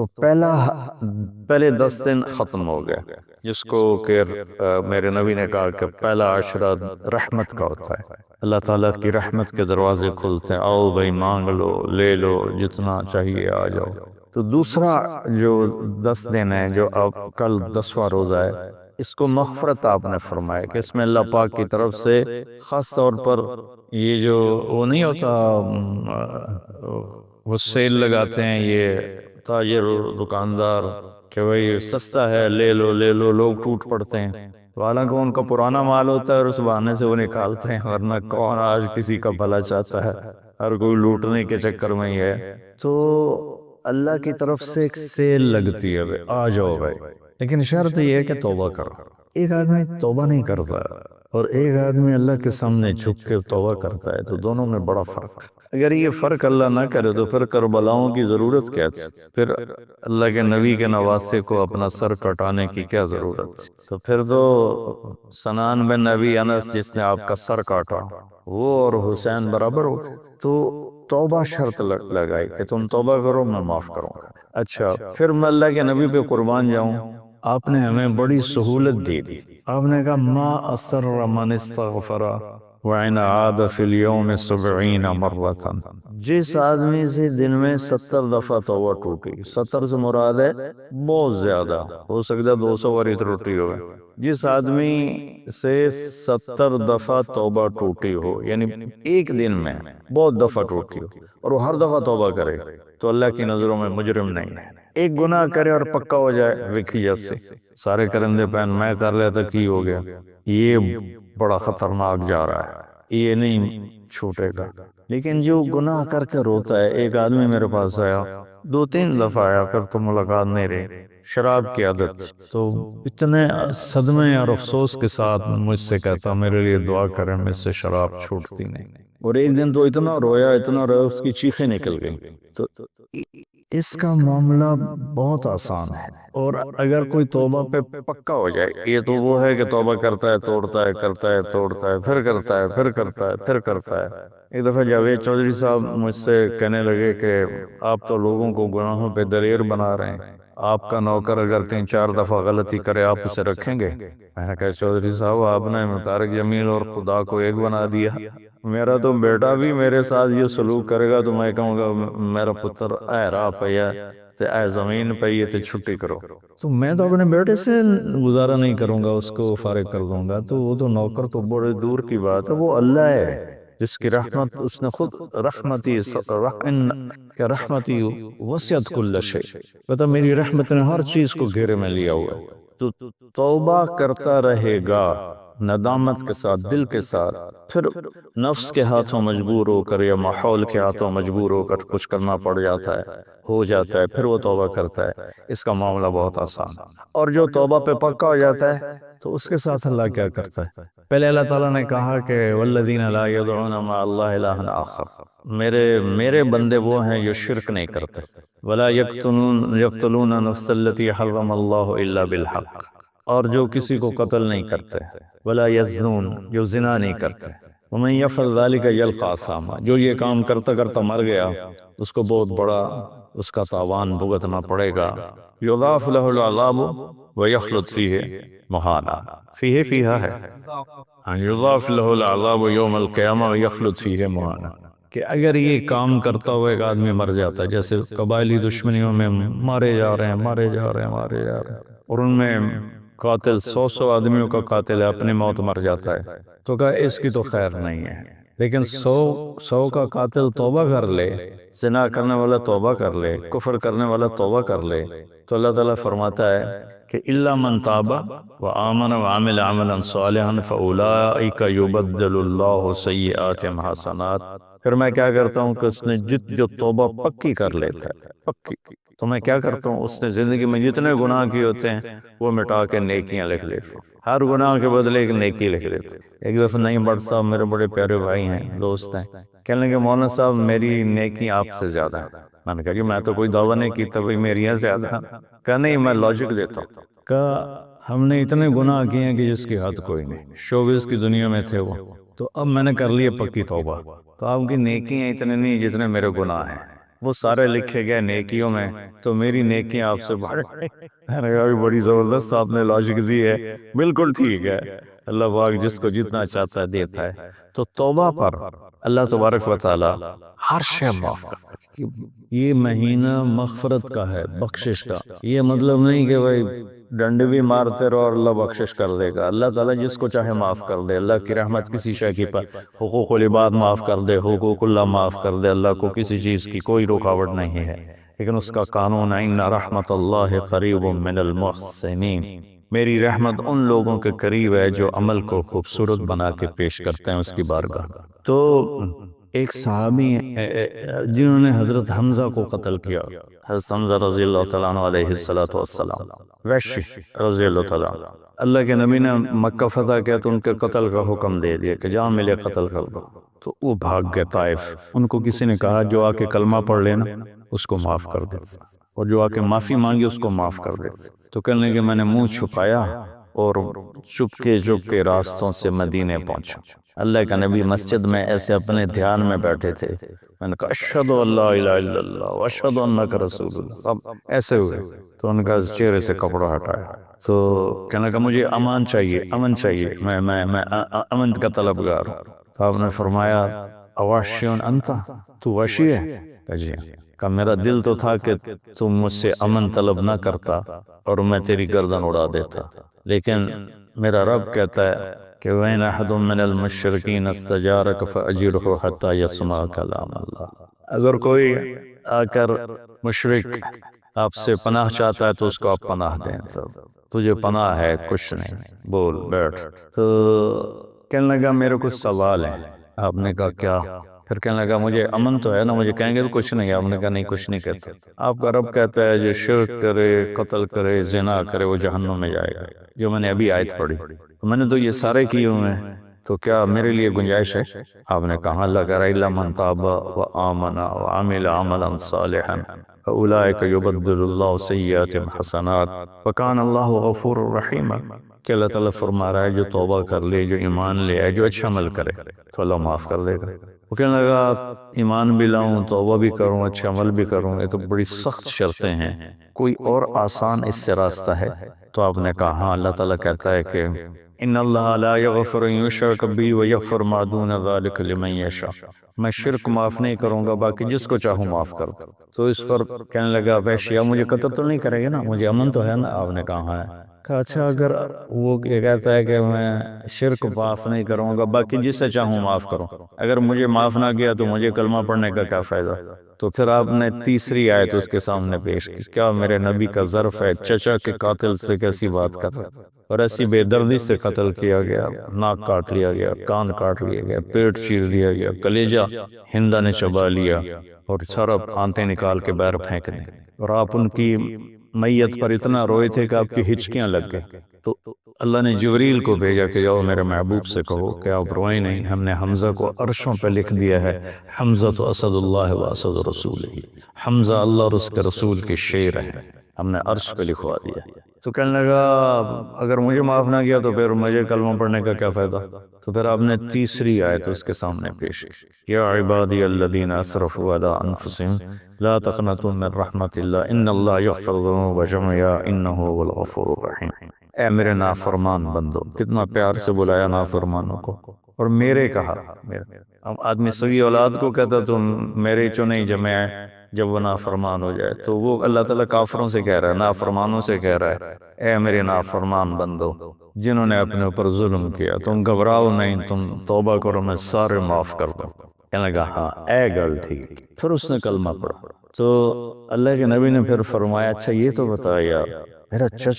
تو پہلے 10 دن ختم ہو گیا، جس کو کہ میرے نبی نے کہا کہ پہلا عشرہ رحمت کا ہوتا ہے، اللہ تعالیٰ کی رحمت کے دروازے کھلتے ہیں، آؤ بھائی مانگ لو، لے لو، جتنا چاہیے آ جاؤ۔ تو دوسرا جو 10 دن ہے، جو اب کل 10واں روزہ ہے، اس کو مغفرت آپ نے فرمایا کہ اس میں اللہ پاک کی طرف سے خاص طور پر یہ جو وہ نہیں ہوتا، وہ سیل لگاتے ہیں یہ تاجر دکاندار کہ بھئی سستا ہے، لے لو لے لو، لوگ ٹوٹ پڑتے ہیں، حالانکہ ان کا پرانا مال ہوتا ہے اور اس بہانے سے وہ نکالتے ہیں، ورنہ کون آج کسی کا بھلا چاہتا ہے، ہر کوئی لوٹنے کے چکر میں ہی ہے۔ تو اللہ کی طرف سے ایک سیل لگتی ہے، آ جاؤ بھائی، لیکن شرط یہ ہے کہ توبہ کرو۔ ایک آدمی توبہ نہیں کرتا اور ایک آدمی اللہ کے سامنے جھک کے توبہ کرتا ہے، تو دونوں میں بڑا فرق ہے۔ اگر یہ فرق اللہ نہ کرے تو پھر کربلاؤں کی ضرورت کیا تھی؟ پھر اللہ کے نبی کے نواسے کو اپنا سر کٹانے کی کیا ضرورت تھی؟ تو پھر تو سنان بن نبی انس جس نے آپ کا سر کاٹا، وہ اور حسین برابر ہو گئے۔ تو توبہ شرط لگائی کہ تم توبہ کرو، میں معاف کروں گا۔ اچھا، پھر میں اللہ کے نبی پہ قربان جاؤں، آپ نے ہمیں بڑی سہولت دے دی۔ آپ نے کہا ما اسر من استغفر وَإِنْ عَادَ فِي الْيَوْمِ 70 مرة، جس آدمی سے دن میں 70 دفعہ توبہ ٹوٹی، 70 سے مراد ہے بہت زیادہ، ہو سکتا ہے 200 باری ٹوٹی ہوئے، جس آدمی سے 70 دفعہ توبہ ٹوٹی ہو، یعنی ایک دن میں بہت دفعہ ٹوٹی ہو اور وہ ہر دفعہ توبہ کرے، تو اللہ کی نظروں میں مجرم نہیں ہے۔ ایک گناہ کرے اور پکا ہو جائے وکھی جیسے سارے کرندے پہن میں کر لیتا کی ہو گیا، یہ بڑا خطرناک جا رہا ہے، یہ نہیں چھوٹے گا۔ لیکن جو گناہ کر کے روتا ہے، ایک آدمی میرے پاس آیا 2-3 دفعہ آیا، پھر تو ملاقات نہیں رہی، شراب کی عادت، تو اتنے صدمے اور افسوس کے ساتھ مجھ سے کہتا میرے لیے دعا کریں، مجھ سے شراب چھوٹتی نہیں، اور ایک دن تو اتنا رویا اس کی چیخیں نکل گئیں۔ تو اس کا معاملہ بہت آسان ہے، اور اگر کوئی توبہ پہ پکا ہو جائے، یہ تو وہ ہے کہ توبہ کرتا ہے، توڑتا ہے، کرتا ہے، توڑتا ہے، پھر کرتا ہے، پھر کرتا ہے، پھر کرتا ہے۔ ایک دفعہ جاوید چودھری صاحب مجھ سے کہنے لگے کہ آپ تو لوگوں کو گناہوں پہ دلیر بنا رہے ہیں، آپ کا نوکر اگر 3-4 دفعہ غلطی کرے آپ اسے رکھیں گے؟ میں نے کہا چودھری صاحب آپ نے طارق جمیل اور خدا کو ایک بنا دیا، میرا تو بیٹا بھی میرے ساتھ یہ سلوک کرے گا تو میں کہوں گا میرا پتر اے راہ پیا تے اے زمین پئی تے چھٹی کرو، تو میں تو اپنے بیٹے سے گزارا نہیں کروں گا، اس کو فارغ کر دوں گا، تو وہ تو نوکر تو بڑے دور کی بات ہے، وہ اللہ ہے جس کی رحمت، اس نے خود رحمتی وسعت کل شیء، پتہ میری رحمت نے ہر چیز کو گھیرے میں لیا ہوا ہے۔ تو توبہ کرتا رہے گا ندامت کے ساتھ، دل کے ساتھ، پھر نفس کے ہاتھوں مجبور ہو کر یا ماحول کے ہاتھوں مجبور ہو کر کچھ کرنا پڑ جاتا ہے، ہو جاتا ہے، پھر وہ توبہ کرتا ہے، اس کا معاملہ بہت آسان ہے۔ اور جو توبہ پہ پکا ہو جاتا ہے تو اس کے ساتھ اللہ کیا کرتا ہے؟ پہلے اللہ تعالیٰ نے کہا کہ والذین لا یدعون مع اللہ الہا آخر، میرے بندے وہ ہیں جو شرک نہیں کرتے، ولا یقتلون النفس التی حرم اللہ الا بالحق، اور جو کسی کو قتل نہیں کرتے، ولا یزنون، جو زنا نہیں کرتے، ومن یفعل ذلک یلقى اثاما، جو یہ کام کرتا کرتا مر گیا اس کو بہت بڑا اس کا تاوان بھگتنا پڑے گا، یضاعف له العذاب ویخلد فیہ مہانا، فیہا ہے، یضاعف له العذاب یوم القیامہ ویخلد فیہ مہانا، کہ اگر یہ کام کرتا ہوا ایک آدمی مر جاتا ہے، جیسے قبائلی دشمنیوں میں مارے جا رہے ہیں، مارے جا رہے ہیں، مارے جا رہے ہیں، اور ان میں قاتل 100 آدمیوں کا قاتل ہے، اپنی موت مر جاتا ہے، تو کہا اس کی تو خیر نہیں ہے، لیکن 100 کا قاتل توبہ کر لے، زنا کرنے والا توبہ کر لے، کفر کرنے والا توبہ کر لے، تو اللہ تعالیٰ فرماتا ہے کہ الا من تاب وآمن وعمل عملا صالحا فاولئک یبدل اللہ سیئاتہم حسنات، پھر میں کیا کرتا ہوں کہ اس نے جو توبہ پکی کر لیتا ہے، پکی، تو میں کیا کرتا ہوں اس نے زندگی میں جتنے گناہ کیے ہوتے ہیں وہ مٹا کے نیکیاں لکھ لیتا ہوں، ہر گناہ کے بدلے ایک نیکی لکھ لیتا ہوں۔ ایک دفعہ نعیم بٹ صاحب میرے بڑے پیارے بھائی ہیں، دوست ہیں، کہنے لگے مولانا صاحب میری نیکی آپ سے زیادہ ہے، میں نے کہا کہ میں تو کوئی دعویٰ نہیں کیتا بھئی میری ہیں زیادہ، کہا نہیں میں لاجک دیتا ہوں، کہا ہم نے اتنے گناہ کیے ہیں کہ جس کی حد کوئی نہیں، شوبز کی دنیا میں تھے وہ، تو اب میں نے کر لیے پکی توبہ، تو آپ کی نیکی ہیں اتنے نہیں جتنے میرے گناہ ہیں، وہ سارے لکھے گئے نیکیوں میں، تو میری نیکیاں آپ سے بڑھ بڑی زبردست آپ نے لاجک دی ہے، بالکل ٹھیک ہے۔ اللہ پاک جس کو جتنا چاہتا ہے دیتا ہے۔ تو توبہ پر اللہ تبارک و تعالی ہر شے معاف کرتا ہے۔ یہ مہینہ مغفرت کا ہے، بخشش کا۔ یہ مطلب نہیں کہ بھائی ڈنڈ بھی مارتے رہو اور اللہ بخشش کر دے گا۔ اللہ تعالیٰ جس کو چاہے معاف کر دے، اللہ کی رحمت کسی شے کی حقوق العباد معاف کر دے، حقوق اللہ معاف کر دے، اللہ کو کسی چیز کی کوئی رکاوٹ نہیں ہے۔ لیکن اس کا قانون ہے ان رحمت اللہ قریب من المحسنین، میری رحمت ان لوگوں کے قریب ہے جو عمل کو خوبصورت بنا کے پیش کرتے ہیں اس کی بارگاہ۔ تو ایک صحابی جنہوں نے حضرت حمزہ کو قتل کیا، حضرت حمزہ رضی اللہ تعالیٰ عنہ علیہ السلام، وحشی رضی اللہ تعالیٰ عنہ، اللہ کے نبی نے مکہ فتح کیا تو ان کے قتل کا حکم دے دیا کہ جہاں ملے قتل کر دو۔ تو وہ بھاگ گئے طائف۔ ان کو کسی نے کہا جو آ کے کلمہ پڑھ لینا اس کو معاف کر دیتے، اور جو آ کے معافی مانگی اس کو معاف کر دیتے۔ تو کہنے لگے میں نے منہ چھپایا اور چپکے راستوں سے مدینے پہنچا۔ اللہ کا نبی مسجد میں ایسے اپنے دھیان میں بیٹھے تھے، میں نے کہا اشہد ان لا الہ الا اللہ واشہد انک رسول اللہ، سب ایسے ہوئے۔ تو ان کا چہرے سے کپڑا ہٹایا، تو کہنے لگا مجھے امان چاہیے، امن چاہیے، میں امن کا طلبگار ہوں۔ تو آپ نے فرمایا اواشیون انت، تو وحشی ہے؟ کہا جی۔ کہا میرا دل تو تھا کہ تم مجھ سے امن طلب نہ کرتا اور میں تیری گردن اڑا دیتا، لیکن میرا رب کہتا ہے کہ وَإِنْ أَحَدٌ مِّنَ الْمُشْرِكِينَ اسْتَجَارَكَ فَأَجِرْهُ حَتَّى يَسْمَعَ كَلَامَ اللَّهِ، اگر کوئی آ کر مشرک آپ سے پناہ چاہتا ہے تو اس کو آپ پناہ دیں، تجھے پناہ ہے، کچھ نہیں، بول بیٹھ۔ تو کہنے لگا میرے کچھ سوال ہیں۔ آپ نے کہا کیا؟ پھر کہنے لگا مجھے امن تو ہے نا، مجھے کہیں گے تو کچھ نہیں ہے۔ آپ نے کہا نہیں کچھ نہیں کہتا، آپ کا رب کہتا ہے جو شرک کرے، قتل کرے، زنا کرے وہ جہنم میں جائے گا، جو میں نے ابھی آیت پڑھی۔ میں نے تو یہ سارے کیے ہوئے ہیں، تو کیا میرے لیے گنجائش ہے؟ آپ نے کہا اللہ کہہ رہا الا من تاب وآمن وعمل عملا صالحا فاولئک یبدل اللہ سیئاتہم حسنات وکان اللہ غفورا رحیما، کہ اللہ تعالیٰ فرما رہا ہے جو توبہ کر لے، جو ایمان لے آئے، جو اچھا عمل کرے تو اللہ معاف کر دے گا۔ وہ کہنے لگا ایمان بھی لاؤں، توبہ بھی کروں، اچھا عمل بھی کروں، یہ تو بڑی سخت شرطیں ہیں، کوئی اور آسان اس سے راستہ ہے؟ تو آپ نے کہا ہاں، اللہ تعالیٰ کہتا ہے کہ ان اللہ لا یغفر ان یشرک بہ ویغفر ما دون ذلک لمن یشاء، میں شرک معاف نہیں کروں گا، باقی جس کو چاہوں معاف کروں۔ تو اس پر کہنے لگا وحشی مجھے قتل تو نہیں کرے گا نا، مجھے امن تو ہے نا؟ آپ نے کہا ہے۔ کہا اچھا اگر وہ یہ کہتا ہے کہ میں شرک معاف نہیں کروں گا، باقی جس سے چاہوں معاف کروں، اگر مجھے معاف نہ کیا تو مجھے کلمہ پڑھنے کا کیا فائدہ؟ تو پھر آپ نے تیسری آیت اس کے سامنے پیش کی، کیا میرے نبی کا ظرف ہے چچا کے قاتل سے کیسی بات کر رہا، اور ایسی بے دردی سے قتل کیا گیا، ناک کاٹ لیا گیا، کان کاٹ لیا گیا، پیٹ چیر لیا گیا، کلیجہ ہندا نے چبا لیا اور سرب آنتیں نکال کے باہر پھینک دیں، اور آپ ان کی میت پر اتنا روئے تھے کہ آپ کی ہچکیاں لگ گئیں۔ تو اللہ نے جبریل کو بھیجا کہ جاؤ میرے محبوب سے کہو کہ آپ روئیں نہیں، ہم نے حمزہ کو عرشوں پہ لکھ دیا ہے، حمزہ تو اسد اللہ و اسد رسول ہی، حمزہ اللہ اور اس کے رسول کے شیر ہے، ہم نے عرش پہ لکھوا دیا۔ تو کہنے لگا اگر مجھے معاف نہ کیا تو پھر مجھے کلمہ پڑھنے کا کیا فائدہ؟ تو پھر آپ نے تیسری آیت اس کے سامنے پیش کی، یا عبادی الذین اسرفوا علی انفسہم لا تقنطوا من رحمت اللہ ان اللہ یغفر الذنوب جميعا انہ هو الغفور الرحیم، اے میرے نافرمان بندو، کتنا پیار سے بلایا نافرمانوں کو، اور میرے کہا، آدمی سوی اولاد کو کہتا تم میرے چنے جمع، جب وہ نافرمان ہو جائے تو وہ اللہ تعالیٰ کافروں سے کہہ رہا ہے، نافرمانوں سے کہہ رہا ہے اے میرے نافرمان بندو جنہوں نے اپنے اوپر ظلم کیا، تم گھبراؤ نہیں، تم توبہ کرو، میں سارے معاف کر دوں۔ کہنے لگا ہاں اے گل ٹھیک، پھر اس نے کلمہ پڑھا۔ تو اللہ کے نبی نے پھر فرمایا اچھا یہ تو بتا یار، میرا چچا